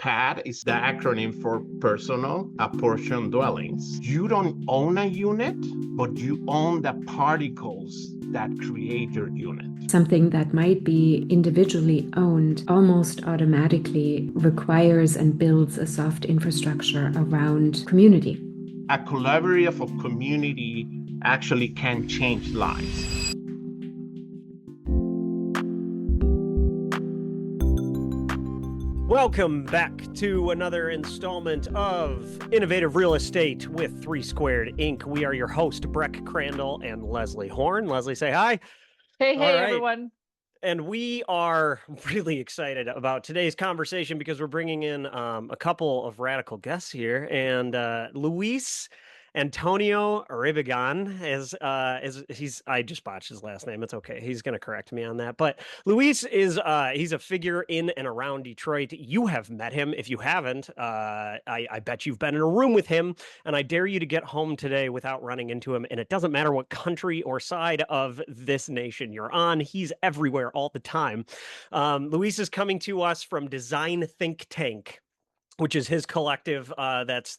PAD is the acronym for Personal Apportion Dwellings. You don't own a unit, but you own the particles that create your unit. Something that might be individually owned almost automatically requires and builds a soft infrastructure around community. A collaborative of community actually can change lives. Welcome back to another installment of Innovative Real Estate with 3 Squared Inc. We are your host, Breck, Crandell, and Leslie Horn. Leslie, say hi. Hey, All right. everyone. And we are really excited about today's conversation because we're bringing in a couple of radical guests here. And Luis Antonio Uribegan is I just botched his last name. It's okay. He's going to correct me on that. But Luis is he's a figure in and around Detroit. You have met him. If you haven't, I bet you've been in a room with him. And I dare you to get home today without running into him. And it doesn't matter what country or side of this nation you're on. He's everywhere all the time. Luis is coming to us from Design Think Tank, which is his collective that's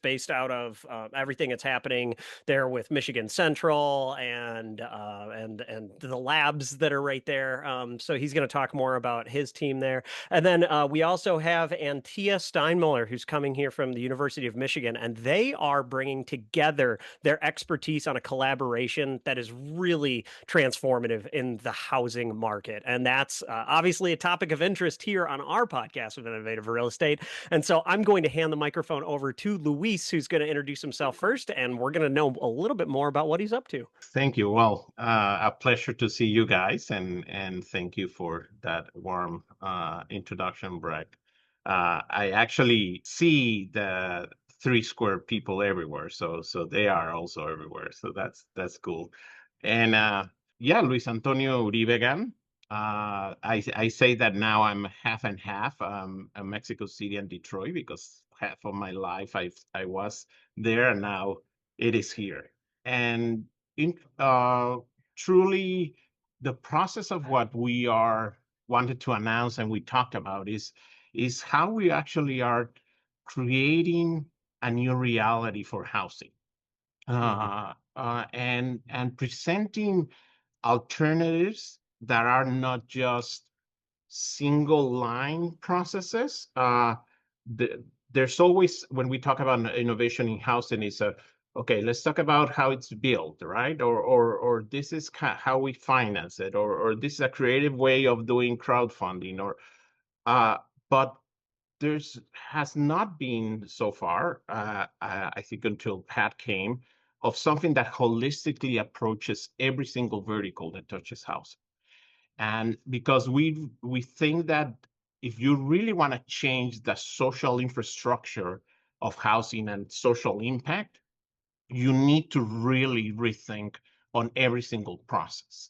based out of everything that's happening there with Michigan Central and the labs that are right there. So he's going to talk more about his team there. And then we also have Antje Steinmuller, who's coming here from the University of Michigan, and they are bringing together their expertise on a collaboration that is really transformative in the housing market. And that's obviously a topic of interest here on our podcast with Innovative Real Estate. And so I'm going to hand the microphone over to Luis, who's going to introduce himself first, and we're going to know a little bit more about what he's up to. Thank you. Well, a pleasure to see you guys, and thank you for that warm introduction, Breck. I actually see the 3 Squared people everywhere, so they are also everywhere. So that's cool. And yeah, Luis Antonio Uribegan. I say that now I'm half and half, Mexico City and Detroit, because half of my life I was there, and now it is here. And truly, the process of what we are wanted to announce and we talked about is how we actually are creating a new reality for housing, and presenting alternatives that are not just single line processes. There's always, when we talk about innovation in housing, is okay, let's talk about how it's built, right? Or this is how we finance it, or this is a creative way of doing crowdfunding, or but there's has not been so far, I think until Pat came, of something that holistically approaches every single vertical that touches housing. And because we think that if you really want to change the social infrastructure of housing and social impact, you need to really rethink on every single process.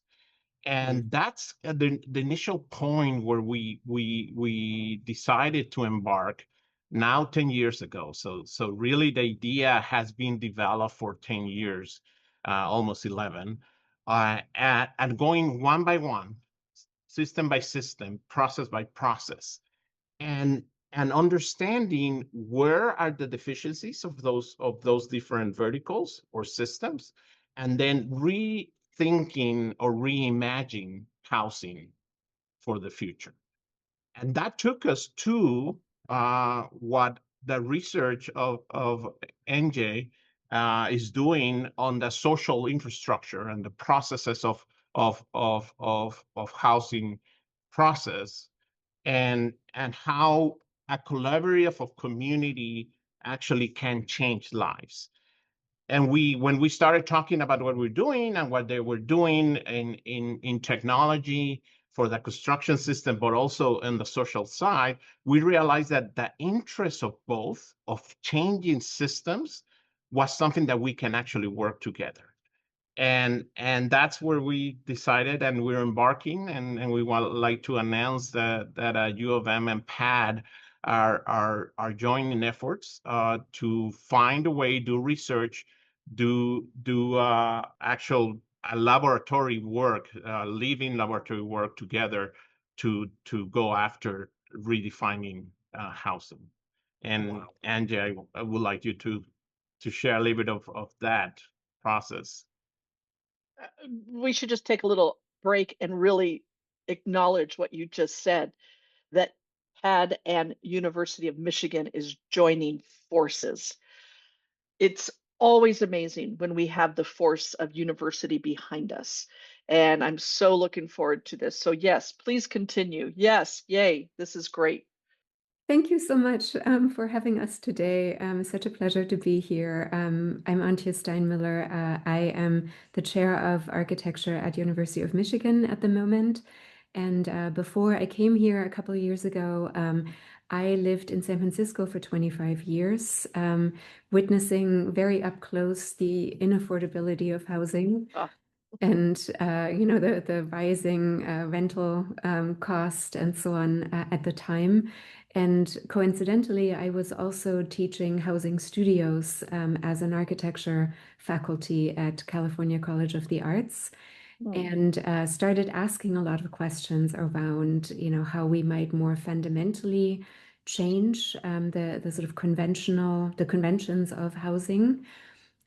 And that's the initial point where we decided to embark now 10 years ago. So really the idea has been developed for 10 years, almost 11, and going one by one, system by system, process by process, and understanding where are the deficiencies of those different verticals or systems, and then rethinking or reimagining housing for the future. And that took us to what the research of NJ is doing on the social infrastructure and the processes of housing process, and how a collaborative of community actually can change lives. And when we started talking about what we're doing and what they were doing in technology for the construction system, but also in the social side, we realized that the interest of both, of changing systems, was something that we can actually work together. And that's where we decided, and we're embarking, and we would like to announce that U of M and PAD are joining efforts to find a way, do research, do actual laboratory work, living laboratory work together to go after redefining housing. And Wow. Antje, I would like you to share a little bit of that process. We should just take a little break and really acknowledge what you just said, that PAD and University of Michigan is joining forces. It's always amazing when we have the force of university behind us. And I'm so looking forward to this. So, yes, please continue. Yes, yay, this is great. Thank you so much for having us today. Such a pleasure to be here. I'm Antje Steinmuller. I am the chair of architecture at University of Michigan at the moment. And before I came here a couple of years ago, I lived in San Francisco for 25 years, witnessing very up close the inaffordability of housing. Ah, And the rising rental cost and so on at the time. And coincidentally, I was also teaching housing studios as an architecture faculty at California College of the Arts, and started asking a lot of questions around, how we might more fundamentally change the sort of the conventions of housing.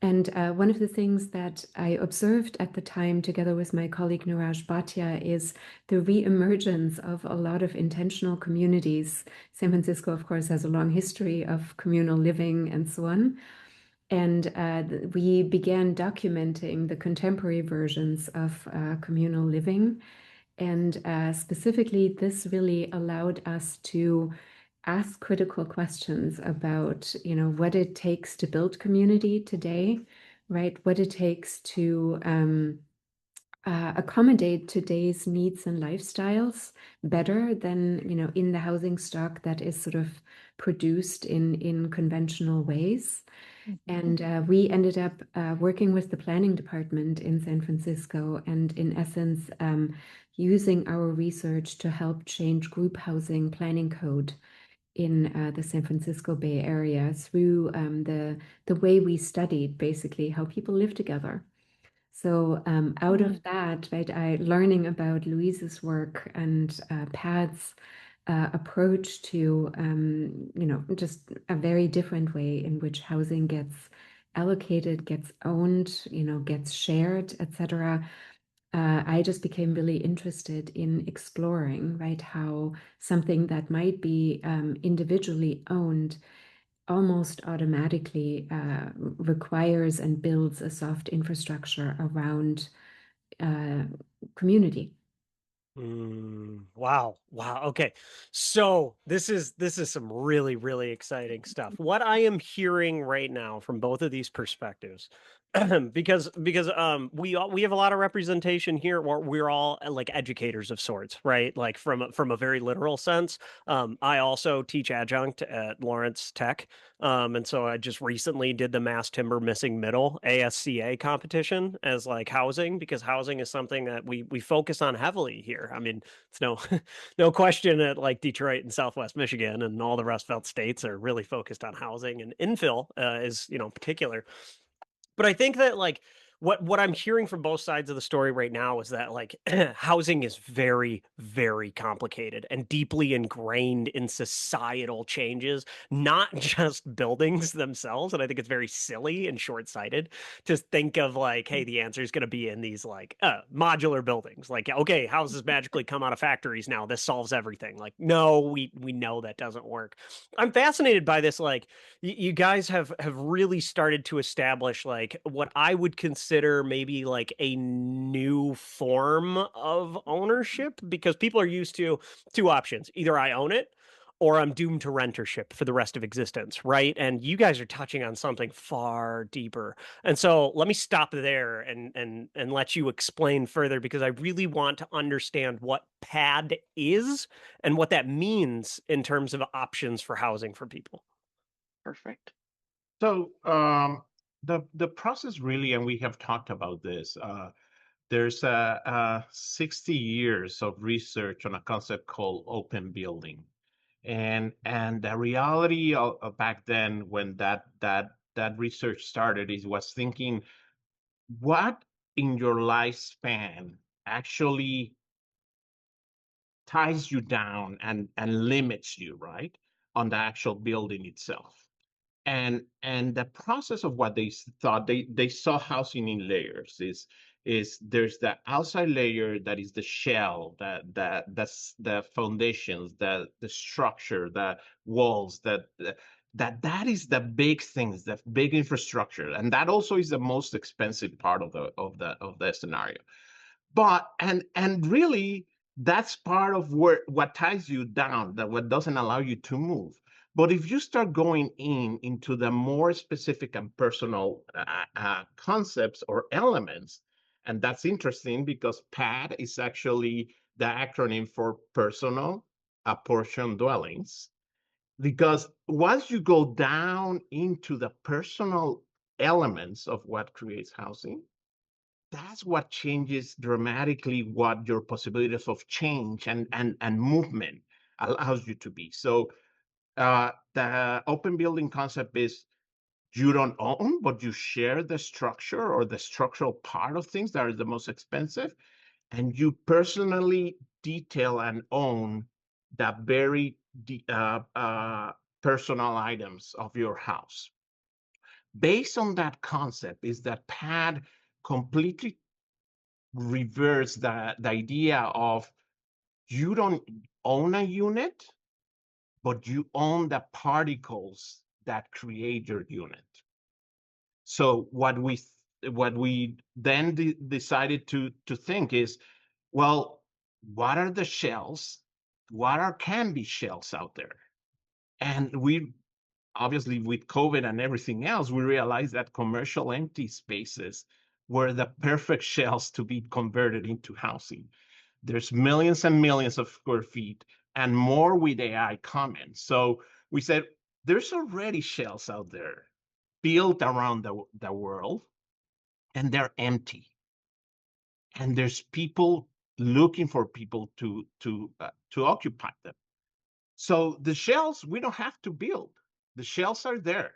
And one of the things that I observed at the time, together with my colleague Nora is the reemergence of a lot of intentional communities. San Francisco, of course, has a long history of communal living and so on. And we began documenting the contemporary versions of communal living. And specifically, this really allowed us to ask critical questions about, what it takes to build community today, right? What it takes to accommodate today's needs and lifestyles better than, in the housing stock that is sort of produced in conventional ways. And we ended up working with the planning department in San Francisco, and in essence, using our research to help change group housing planning code in the San Francisco Bay Area through the way we studied basically how people live together. So out of that, right, learning about Louise's work and Pad's approach to, just a very different way in which housing gets allocated, gets owned, gets shared, etc. I just became really interested in exploring, right, how something that might be individually owned almost automatically requires and builds a soft infrastructure around community. Wow. Okay. So this is some really, really exciting stuff. What I am hearing right now from both of these perspectives, because we have a lot of representation here. We're all like educators of sorts, right? Like from a very literal sense. I also teach adjunct at Lawrence Tech. And so I just recently did the Mass Timber Missing Middle ASCA competition as like housing, because housing is something that we focus on heavily here. I mean, it's no no question that like Detroit and Southwest Michigan and all the Rust Belt states are really focused on housing, and infill is particular. But I think that like what I'm hearing from both sides of the story right now is that like housing is very, very complicated and deeply ingrained in societal changes, not just buildings themselves. And I think it's very silly and short-sighted to think of like, hey, the answer is going to be in these like modular buildings. Like, okay, houses magically come out of factories now. This solves everything. Like, no, we know that doesn't work. I'm fascinated by this. Like, you guys have really started to establish like what I would consider maybe like a new form of ownership, because people are used to two options: either I own it or I'm doomed to rentership for the rest of existence, right? And you guys are touching on something far deeper. And so let me stop there and let you explain further, because I really want to understand what PAD is and what that means in terms of options for housing for people. Perfect. So the process really, and we have talked about this. There's 60 years of research on a concept called open building, and the reality of back then when that research started is was thinking, what in your lifespan actually ties you down and limits you, right? on the actual building itself. And the process of what they thought, they saw housing in layers. Is there's the outside layer that is the shell, that's the foundations, the structure, the walls, that is the big things, the big infrastructure, and that also is the most expensive part of the scenario. But and really, that's part of what ties you down, that what doesn't allow you to move. But if you start going into the more specific and personal concepts or elements, and that's interesting because PAD is actually the acronym for personal apportion dwellings. Because once you go down into the personal elements of what creates housing, that's what changes dramatically what your possibilities of change and movement allows you to be. So the open building concept is you don't own, but you share the structure or the structural part of things that are the most expensive, and you personally detail and own the very personal items of your house. Based on that concept is that PAD completely reverse the idea of you don't own a unit, but you own the particles that create your unit. So what we then decided to think is, well, what are the shells? What can be shells out there? And we obviously, with COVID and everything else, we realized that commercial empty spaces were the perfect shells to be converted into housing. There's millions and millions of square feet and more with AI coming. So we said, there's already shells out there built around the world, and they're empty. And there's people looking for people to occupy them. So the shells, we don't have to build. The shells are there.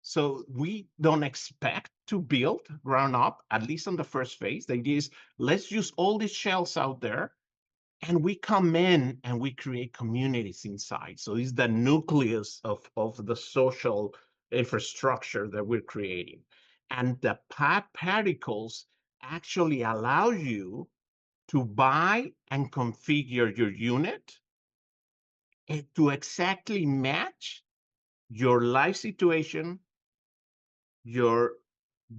So we don't expect to build ground up, at least on the first phase. The idea is, let's use all these shells out there, and we come in and we create communities inside. So it's the nucleus of the social infrastructure that we're creating. And the PAD particles actually allow you to buy and configure your unit to exactly match your life situation, your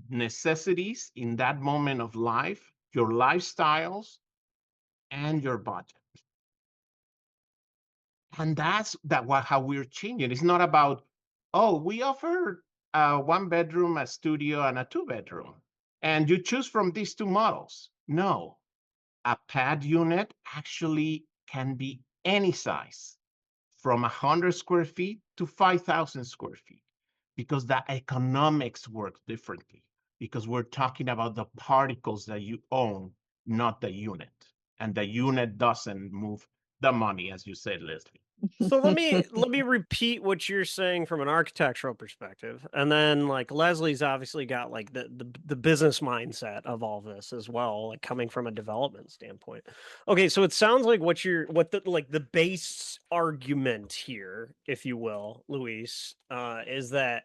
necessities in that moment of life, your lifestyles, and your budget. And that's how we're changing. It's not about, oh, we offer a 1-bedroom, a studio, and a 2-bedroom, and you choose from these two models. No, a PAD unit actually can be any size, from 100 square feet to 5,000 square feet, because the economics work differently, because we're talking about the particles that you own, not the unit. And the unit doesn't move the money, as you said, Leslie. So let me repeat what you're saying from an architectural perspective, and then like Leslie's obviously got like the business mindset of all this as well, like coming from a development standpoint. Okay, so it sounds like what the base argument here, if you will, Luis, is that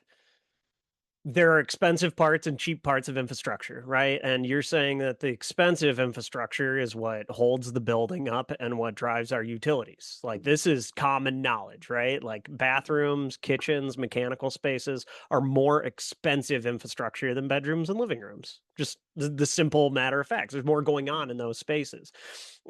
there are expensive parts and cheap parts of infrastructure, right? And you're saying that the expensive infrastructure is what holds the building up and what drives our utilities. Like, this is common knowledge, right? Like, bathrooms, kitchens, mechanical spaces are more expensive infrastructure than bedrooms and living rooms. Just the simple matter of facts. There's more going on in those spaces.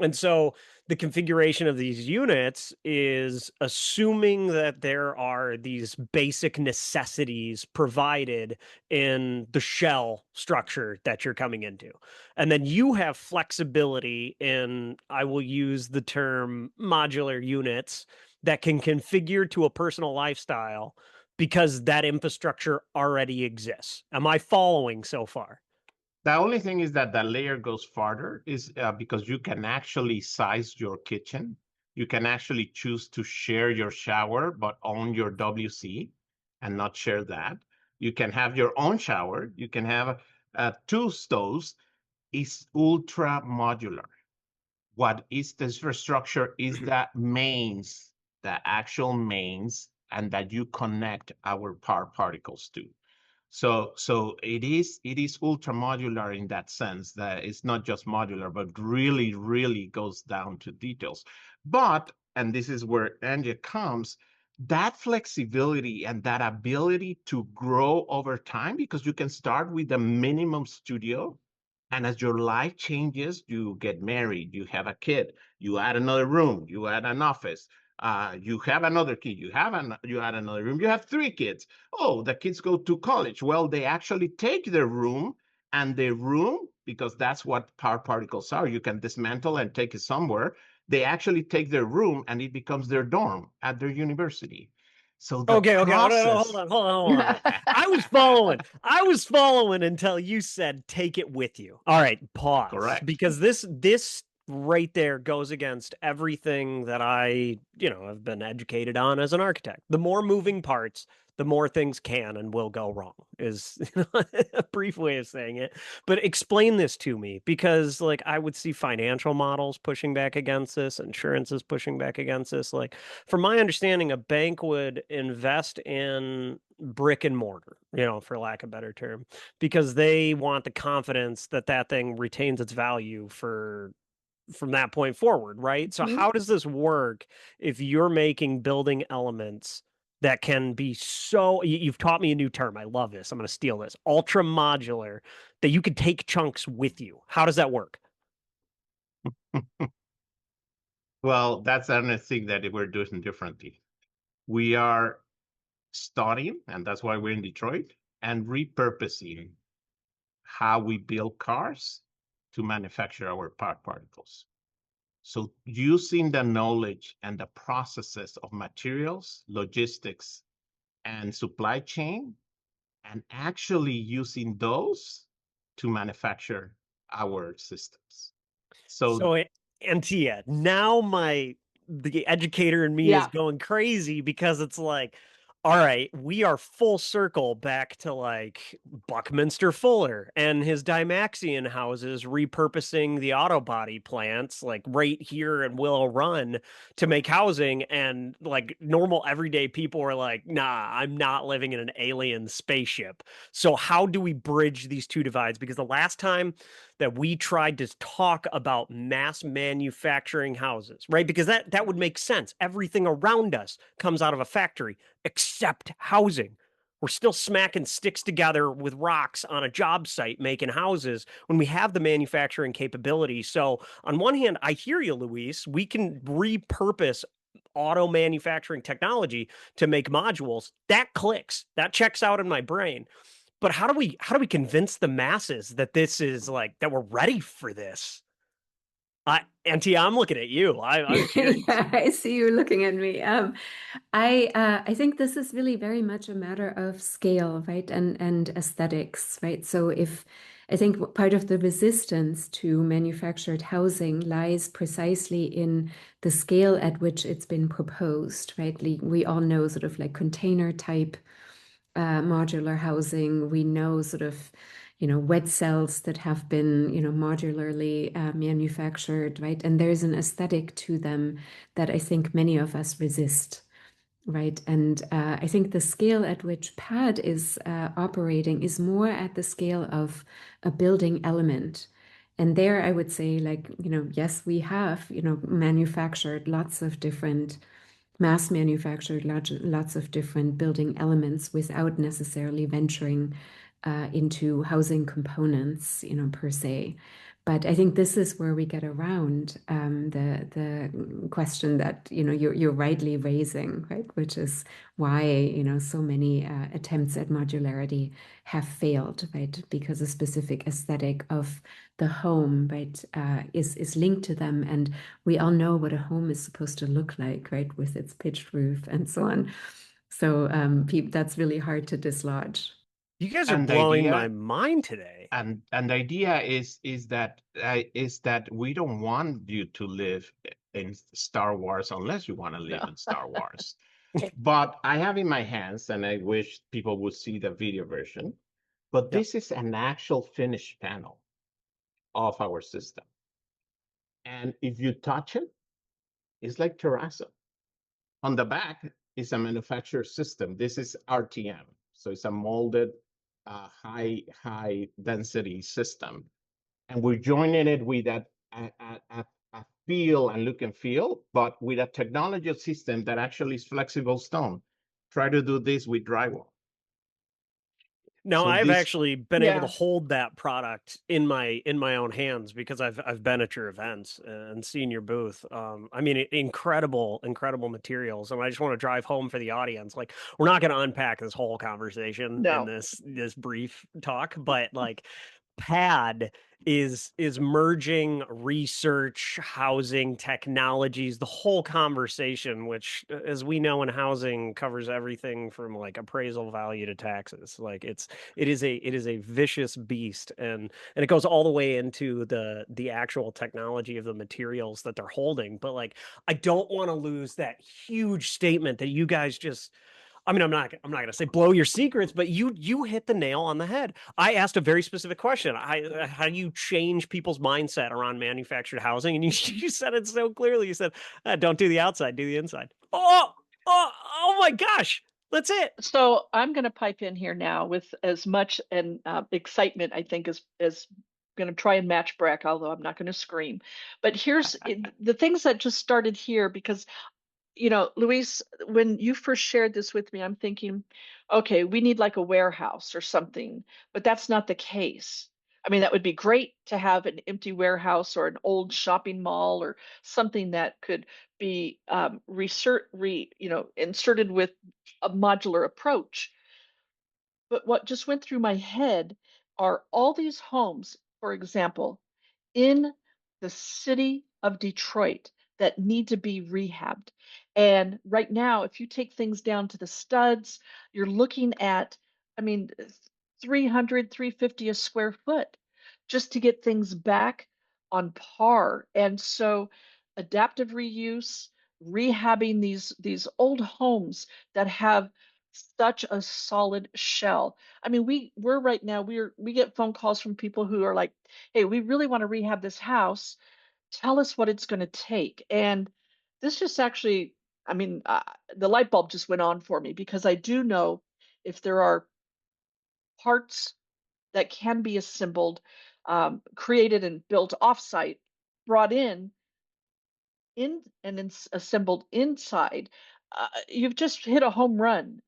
And so the configuration of these units is assuming that there are these basic necessities provided in the shell structure that you're coming into. And then you have flexibility in, I will use the term modular units, that can configure to a personal lifestyle because that infrastructure already exists. Am I following so far? The only thing is that the layer goes farther is because you can actually size your kitchen. You can actually choose to share your shower, but own your WC and not share that. You can have your own shower. You can have 2 stoves. It's ultra modular. What is the infrastructure is the mains the actual mains, and that you connect our power particles to. So it is ultra modular in that sense, that it's not just modular, but really goes down to details. But, and this is where Antje comes, that flexibility and that ability to grow over time, because you can start with a minimum studio, and as your life changes, you get married, you have a kid, you add another room, you add an office, you have another kid, you add another room, you have 3 kids. Oh, the kids go to college. Well, they actually take their room, and their room, because that's what power particles are, you can dismantle and take it somewhere. They actually take their room, and it becomes their dorm at their university. So the Okay, process. hold on. I was following until you said take it with you. All right, pause. Correct. Because this right there goes against everything that I, have been educated on as an architect. The more moving parts, the more things can and will go wrong, is a brief way of saying it. But explain this to me, because like I would see financial models pushing back against this, insurance is pushing back against this. Like, from my understanding, a bank would invest in brick and mortar, for lack of a better term, because they want the confidence that that thing retains its value from that point forward, right? So how does this work if you're making building elements that can be so, you've taught me a new term. I love this. I'm going to steal this. Ultra modular, that you could take chunks with you. How does that work? Well, that's another thing that we're doing differently. We are studying, and that's why we're in Detroit, and repurposing how we build cars to manufacture our part particles. So using the knowledge and the processes of materials, logistics, and supply chain, and actually using those to manufacture our systems. So Antje, now the educator in me is going crazy, because it's like, all right, we are full circle back to like Buckminster Fuller and his Dymaxion houses repurposing the auto body plants like right here in Willow Run to make housing, and like normal everyday people are like, nah, I'm not living in an alien spaceship. So how do we bridge these two divides? Because the last time that we tried to talk about mass manufacturing houses, right? Because that would make sense. Everything around us comes out of a factory except housing. We're still smacking sticks together with rocks on a job site making houses when we have the manufacturing capability. So on one hand, I hear you, Luis. We can repurpose auto manufacturing technology to make modules. That clicks. That checks out in my brain. But how do we convince the masses that this is like, that we're ready for this? Antje, I'm looking at you. I'm curious. Yeah, I see you looking at me. I think this is really very much a matter of scale, right, and aesthetics, right? So I think part of the resistance to manufactured housing lies precisely in the scale at which it's been proposed, right? We all know sort of like container type modular housing. We know sort of, wet cells that have been, modularly manufactured, right? And there's an aesthetic to them that I think many of us resist, right? And I think the scale at which PAD is operating is more at the scale of a building element. And there I would say, like, yes, we have, manufactured lots of different mass manufactured lots of different building elements without necessarily venturing into housing components, per se. But I think this is where we get around the question that you're rightly raising, right? Which is why so many attempts at modularity have failed, right? Because a specific aesthetic of the home, right, is linked to them, and we all know what a home is supposed to look like, right, with its pitched roof and so on. So that's really hard to dislodge. You guys are blowing my mind today. And the idea is that we don't want you to live in Star Wars unless you want to live in Star Wars. But I have in my hands, and I wish people would see the video version, but this is an actual finished panel of our system. And if you touch it, it's like terrazzo. On the back is a manufacturer system. This is RTM. So it's a molded high density system. And we're joining it with a feel and look and feel, but with a technology system that actually is flexible stone. Try to do this with drywall. Now, So I've this- actually been able to Yeah. hold that product in my own hands because I've been at your events and seen your booth. I mean, incredible materials, and I just want to drive home for the audience. Like, we're not going to unpack this whole conversation in No. this brief talk, but like, PAD is merging research, housing, technologies, the whole conversation, which, as we know in housing, covers everything from like appraisal value to taxes. Like it is a vicious beast, and it goes all the way into the actual technology of the materials that they're holding. But like, I don't want to lose that huge statement that you guys just, I mean, I'm not going to say blow your secrets, but you hit the nail on the head. I asked a very specific question. How do you change people's mindset around manufactured housing? And you said it so clearly. You said, don't do the outside, do the inside. Oh my gosh. That's it. So I'm going to pipe in here now with as much excitement, I think, as going to try and match Breck, although I'm not going to scream. But here's the things that just started here, because Luis, when you first shared this with me, I'm thinking, okay, we need like a warehouse or something, but that's not the case. I mean, that would be great to have an empty warehouse or an old shopping mall or something that could be inserted with a modular approach. But what just went through my head are all these homes, for example, in the city of Detroit that need to be rehabbed. And right now, if you take things down to the studs, you're looking at, I mean, 300, 350 a square foot just to get things back on par. And so adaptive reuse, rehabbing these old homes that have such a solid shell. I mean, we're right now, we get phone calls from people who are like, hey, we really want to rehab this house. Tell us what it's going to take. And this just actually, I mean, the light bulb just went on for me, because I do know if there are parts that can be assembled, created and built offsite, brought in and assembled inside, you've just hit a home run.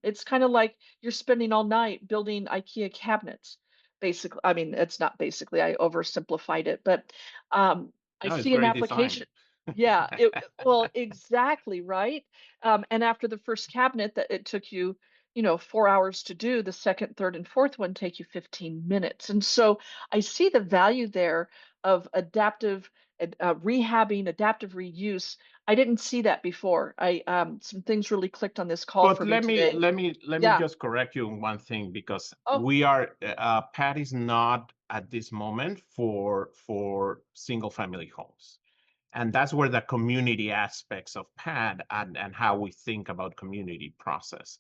It's kind of like you're spending all night building IKEA cabinets. Basically, I mean, it's not basically, I oversimplified it, but I No, it's see an very application. defined. Yeah, well, exactly, right. And after the first cabinet that it took you, 4 hours to do, the second, third, and fourth one take you 15 minutes. And so I see the value there of adaptive rehabbing, adaptive reuse. I didn't see that before. Some things really clicked on this call But for me today. let me Yeah. just correct you on one thing, because Oh. we are PAD is not at this moment for single family homes. And that's where the community aspects of PAD and how we think about community process.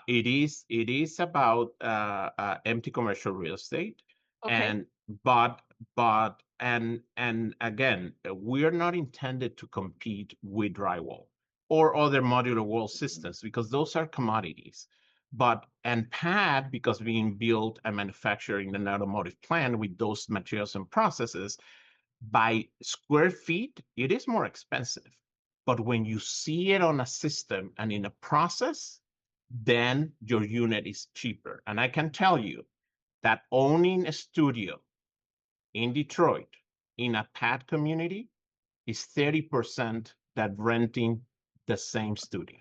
It is about empty commercial real estate. Okay. And again, we're not intended to compete with drywall or other modular wall systems, because those are commodities. And PAD, because being built and manufactured in an automotive plant with those materials and processes, by square feet, it is more expensive. But when you see it on a system and in a process, then your unit is cheaper. And I can tell you that owning a studio in Detroit in a PAD community is 30% that renting the same studio.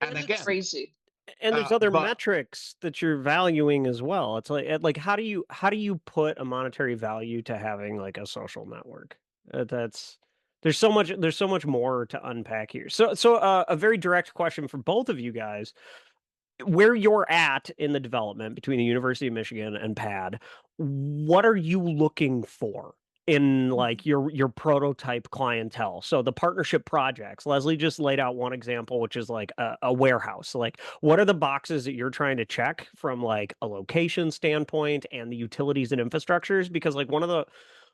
And It's again, crazy. And there's other but metrics that you're valuing as well. It's like how do you put a monetary value to having like a social network? There's so much more to unpack here. So a very direct question for both of you guys: where you're at in the development between the University of Michigan and PAD, what are you looking for in like your prototype clientele? So the partnership projects, Leslie just laid out one example, which is like a warehouse. Like, what are the boxes that you're trying to check from like a location standpoint and the utilities and infrastructures? Because like one of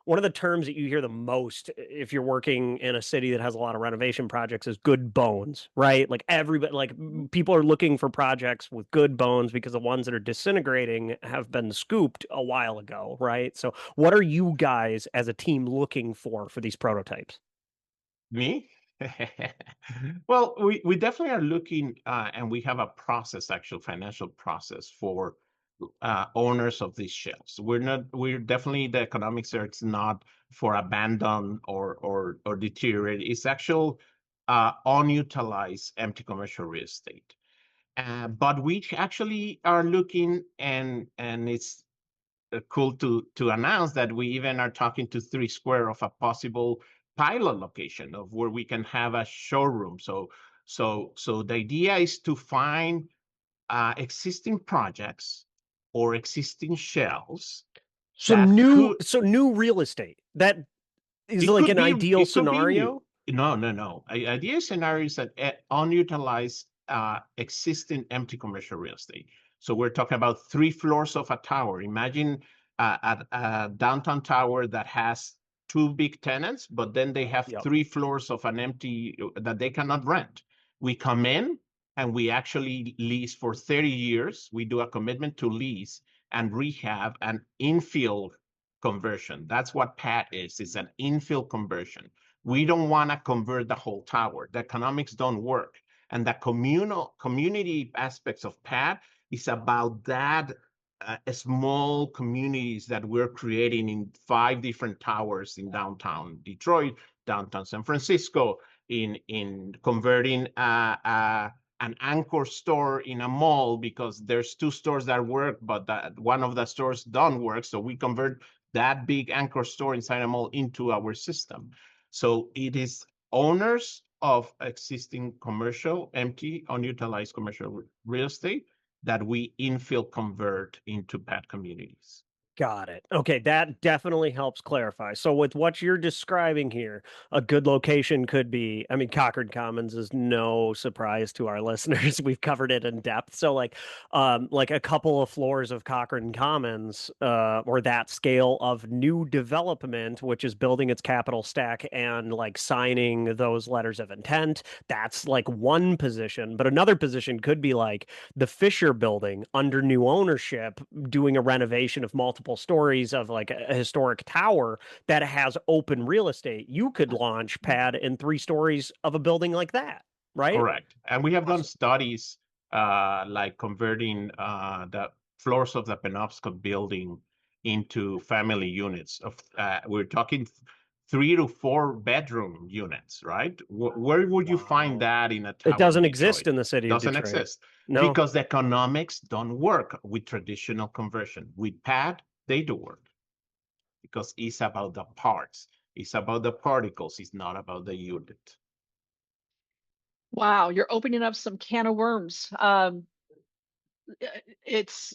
one of the terms that you hear the most if you're working in a city that has a lot of renovation projects is good bones, right? Like everybody, like people are looking for projects with good bones because the ones that are disintegrating have been scooped a while ago, right? So what are you guys as a team looking for these prototypes? Me? Well, we definitely are looking, and we have a process, actual financial process for owners of these shells. We're definitely, the economics there, it's not for abandon or deteriorate. It's actual unutilized empty commercial real estate. But we actually are looking, and it's cool to announce that we even are talking to 3Square of a possible pilot location of where we can have a showroom. So the idea is to find existing projects or existing shells So that new, could, so new real estate. That is it like could an be, ideal it could be new. scenario. No. Ideal scenario is that unutilized existing empty commercial real estate. So we're talking about 3 floors of a tower. Imagine a downtown tower that has 2 big tenants, but then they have Yep. 3 floors of an empty that they cannot rent. We come in and we actually lease for 30 years. We do a commitment to lease and rehab and infill conversion. That's what PAT is. It's an infill conversion. We don't want to convert the whole tower. The economics don't work. And the community aspects of PAT is about that small communities that we're creating in 5 different towers in downtown Detroit, downtown San Francisco, in converting an anchor store in a mall because there's 2 stores that work, but one of the stores don't work. So we convert that big anchor store inside a mall into our system. So it is owners of existing commercial, empty, unutilized commercial real estate that we infill convert into PAT communities. Got it. Okay, that definitely helps clarify. So with what you're describing here, a good location could be, I mean, Cochrane Commons is no surprise to our listeners. We've covered it in depth. So like a couple of floors of Cochrane Commons, or that scale of new development, which is building its capital stack and like signing those letters of intent. That's like one position, but another position could be like the Fisher building under new ownership, doing a renovation of multiple stories of like a historic tower that has open real estate. You could launch PAD in 3 stories of a building like that, right? Correct. And we have done Awesome. studies like converting the floors of the Penobscot building into family units. We're talking 3 to 4 bedroom units, right? Where would you find Wow. that in a It tower in doesn't Detroit? exist in the city of Doesn't Detroit. exist No. because the economics don't work with traditional conversion. With PAD, they do work because it's about the parts. It's about the particles. It's not about the unit. Wow, you're opening up some can of worms. It's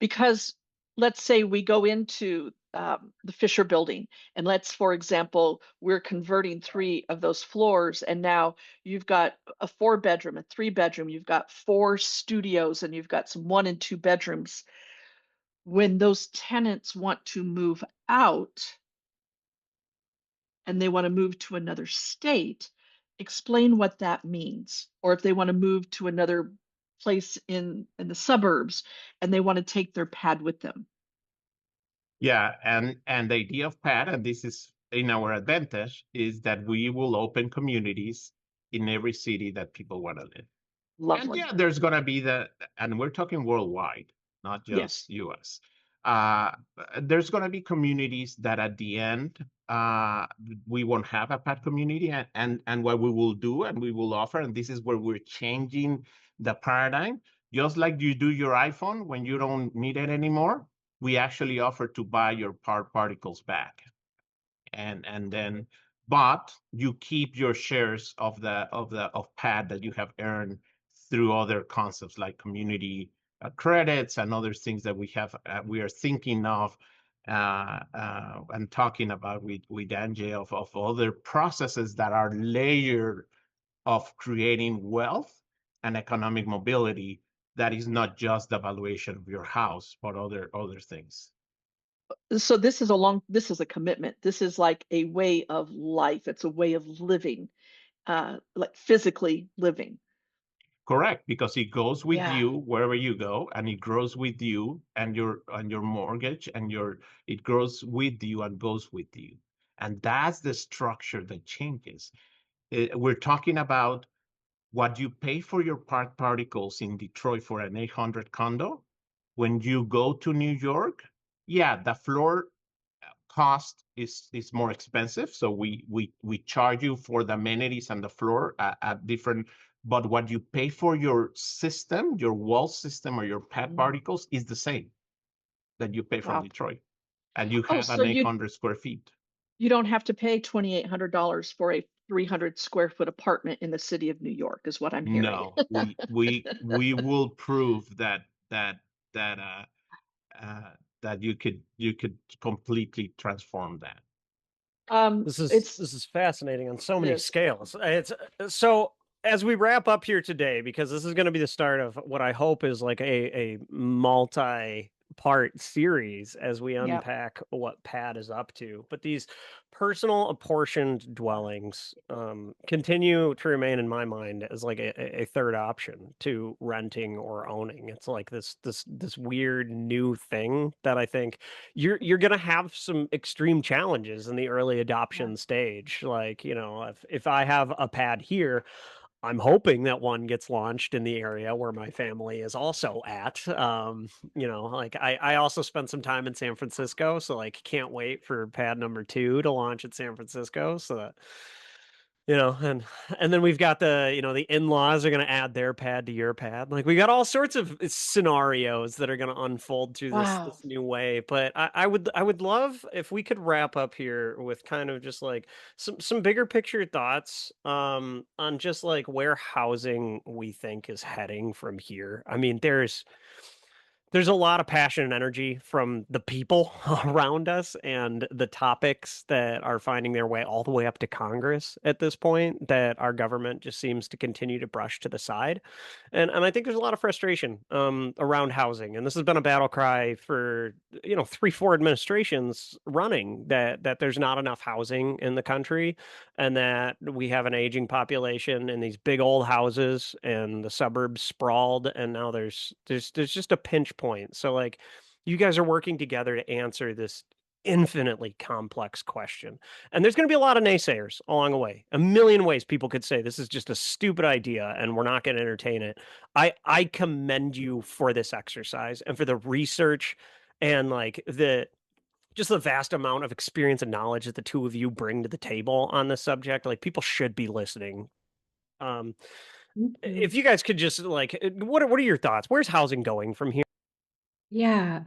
because let's say we go into the Fisher building, and let's, for example, we're converting 3 of those floors, and now you've got a 4-bedroom, a 3-bedroom, you've got 4 studios, and you've got some 1 and 2 bedrooms. When those tenants want to move out and they want to move to another state, explain what that means. Or if they want to move to another place in the suburbs and they want to take their pad with them. Yeah, and the idea of PAD, and this is in our advantage, is that we will open communities in every city that people want to live. Lovely. And yeah, there's gonna be and we're talking worldwide, not Yes. just US. There's gonna be communities that at the end, we won't have a PAD community, and what we will do and we will offer, and this is where we're changing the paradigm. Just like you do your iPhone when you don't need it anymore, we actually offer to buy your particles back, and then, but you keep your shares of PAD that you have earned through other concepts like community credits and other things that we are thinking of and talking about with Antje of other processes that are layered of creating wealth and economic mobility that is not just the valuation of your house, but other things. So this is a commitment. This is like a way of life. It's a way of living, like physically living. Correct, because it goes with Yeah. you wherever you go, and it grows with you and your mortgage, and it grows with you and goes with you. And that's the structure that changes. We're talking about what you pay for your particles in Detroit for an 800 condo. When you go to New York, yeah, the floor cost is more expensive. So we charge you for the amenities and the floor at different, but what you pay for your system, your wall system or your pad particles is the same that you pay from Wow. Detroit. And you Oh, have so an 800 square feet. you don't have to pay $2,800 for a 300 square foot apartment in the city of New York, is what I'm hearing. No, we will prove that uh, that you could completely transform that. This It's is fascinating on so it many is. scales. It's so as we wrap up here today, because this is going to be the start of what I hope is like a multi-part series as we Yeah. unpack what Pad is up to. But these personal apportioned dwellings continue to remain in my mind as like a third option to renting or owning. It's like this weird new thing that I think you're gonna have some extreme challenges in the early adoption stage. Like, you know, if I have a pad here, I'm hoping that one gets launched in the area where my family is also at. You know, like I also spent some time in San Francisco, so like can't wait for pad number 2 to launch at San Francisco. So that you know, and then we've got the, you know, the in-laws are going to add their pad to your pad. Like we got all sorts of scenarios that are going to unfold through Wow. this new way. But I would love if we could wrap up here with kind of just like some bigger picture thoughts on just like where housing we think is heading from here. I mean, there's a lot of passion and energy from the people around us and the topics that are finding their way all the way up to Congress at this point that our government just seems to continue to brush to the side. And I think there's a lot of frustration around housing. And this has been a battle cry for, you know, 3, 4 administrations running that there's not enough housing in the country and that we have an aging population in these big old houses and the suburbs sprawled, and now there's just a pinch point. So like you guys are working together to answer this infinitely complex question. And there's going to be a lot of naysayers along the way. A million ways people could say this is just a stupid idea and we're not going to entertain it. I commend you for this exercise and for the research and like the vast amount of experience and knowledge that the two of you bring to the table on this subject. Like people should be listening. Um, Thank you. if you guys could just like, what are your thoughts? Where's housing going from here? Yeah,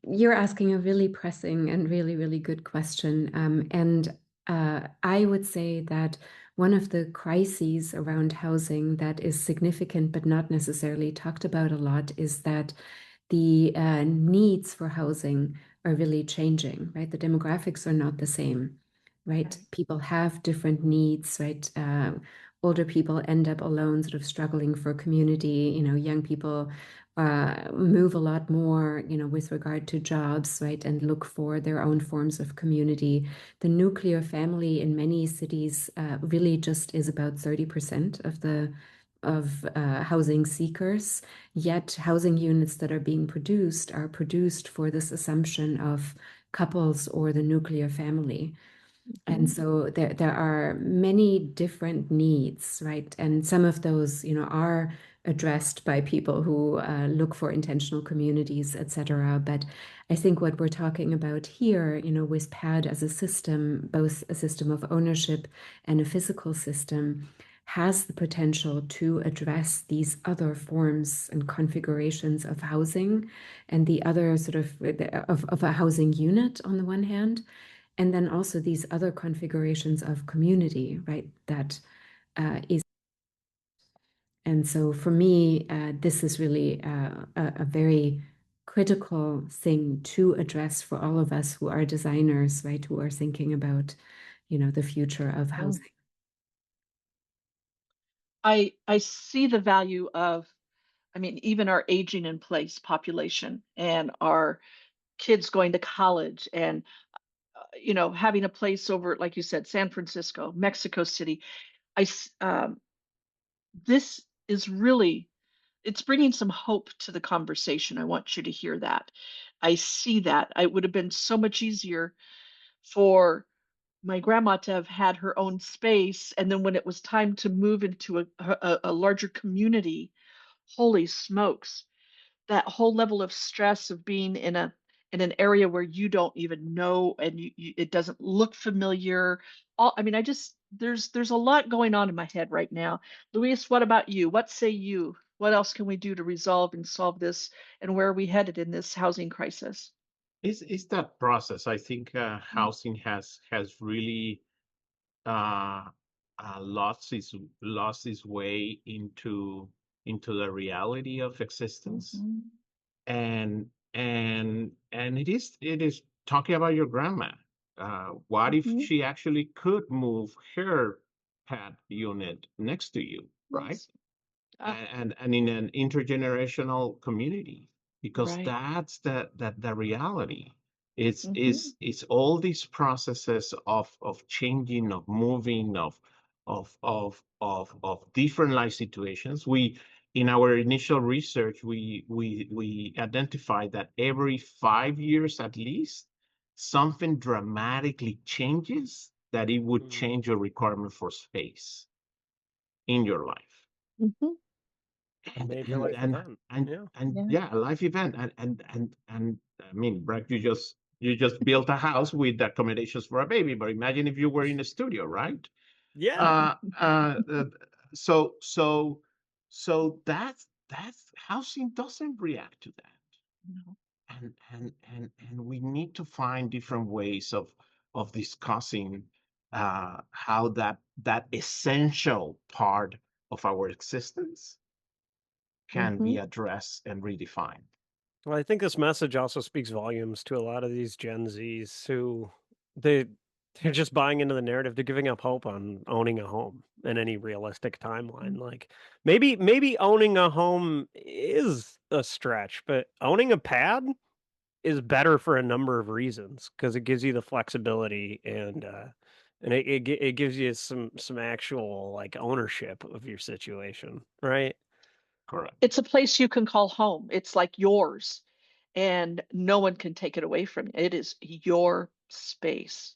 you're asking a really pressing and really, really good question. And I would say that one of the crises around housing that is significant but not necessarily talked about a lot is that the needs for housing are really changing, right? The demographics are not the same, right? Right. People have different needs, right? Older people end up alone, sort of struggling for community. You know, young people move a lot more, you know, with regard to jobs, right? And look for their own forms of community. The nuclear family in many cities really just is about 30% of the housing seekers, yet housing units that are being produced are produced for this assumption of couples or the nuclear family. And so there are many different needs, right? And some of those, you know, are addressed by people who look for intentional communities, etc. But I think what we're talking about here, you know, with PAD as a system, both a system of ownership and a physical system, has the potential to address these other forms and configurations of housing and the other sort of a housing unit on the one hand, and then also these other configurations of community, right? That is, and so for me, this is really a very critical thing to address for all of us who are designers, right? Who are thinking about, you know, the future of housing. I see the value of, I mean, even our aging in place population and our kids going to college and having a place over, like you said, San Francisco, Mexico City. This is really, it's bringing some hope to the conversation. I want you to hear that. I see that. It would have been so much easier for my grandma to have had her own space, and then when it was time to move into a larger community, holy smokes, that whole level of stress of being in an area where you don't even know, and it doesn't look familiar. I mean, there's a lot going on in my head right now. Luis, what about you? What say you? What else can we do to resolve and solve this? And where are we headed in this housing crisis? It's that process. I think housing has really uh, lost its way into the reality of existence. Mhm. And it is talking about your grandma. What if Mhm. she actually could move her pad unit next to you, right? Yes. Ah, And in an intergenerational community, because right. that's the reality. Mhm. It's all these processes of changing, of moving, of different life situations. We In our initial research, we identified that every 5 years at least, something dramatically changes, that it would change your requirement for space in your life. Mhm. A And major and life and event. and Yeah. and Yeah. yeah, a life event. And I mean, Breck, you just built a house with accommodations for a baby, but imagine if you were in a studio, right? Yeah. Uh, uh, uh, so so so that's housing doesn't react to that. No. And we need to find different ways of discussing how that essential part of our existence can be Mhm. addressed and redefined. Well, I think this message also speaks volumes to a lot of these Gen Zs who they they're just buying into the narrative. They're giving up hope on owning a home in any realistic timeline. Like maybe owning a home is a stretch, but owning a pad is better for a number of reasons because it gives you the flexibility and it gives you some actual like ownership of your situation, right? Correct. It's a place you can call home. It's like yours, and no one can take it away from you. It is your space.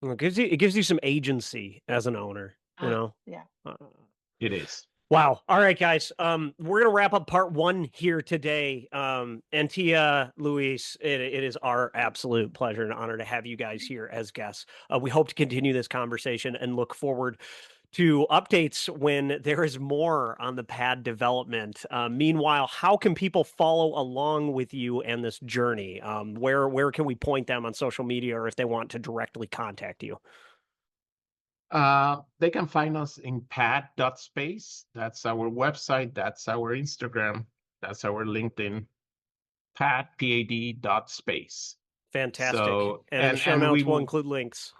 Well, it gives you some agency as an owner, you Ah, know. yeah. Uh, It is. wow. All right, guys. We're gonna wrap up part one here today. And Tia, Luis, it is our absolute pleasure and honor to have you guys here as guests. We hope to continue this conversation and look forward to updates when there is more on the pad development. Meanwhile, how can people follow along with you and this journey? Where can we point them on social media or if they want to directly contact you? They can find us in pad.space. That's our website. That's our Instagram. That's our LinkedIn. pad.space. Fantastic. So And in the show and we notes, we'll will, include links.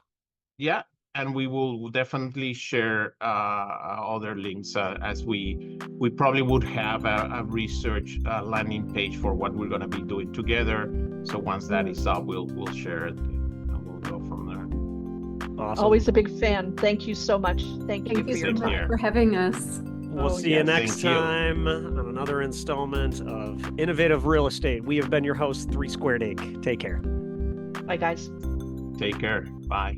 yeah, and we will definitely share other links as we probably would have a research landing page for what we're going to be doing together. So once that is up, we'll share it and we'll go from there. Awesome. Always a big fan. Thank you so much. Thank you Thank for you your so much Same here. time. for having us. We'll Oh, see you yes. next Thank you. time on another installment of Innovative Real Estate. We have been your hosts, 3 Squared Inc. Take care. Bye, guys. Take care. Bye.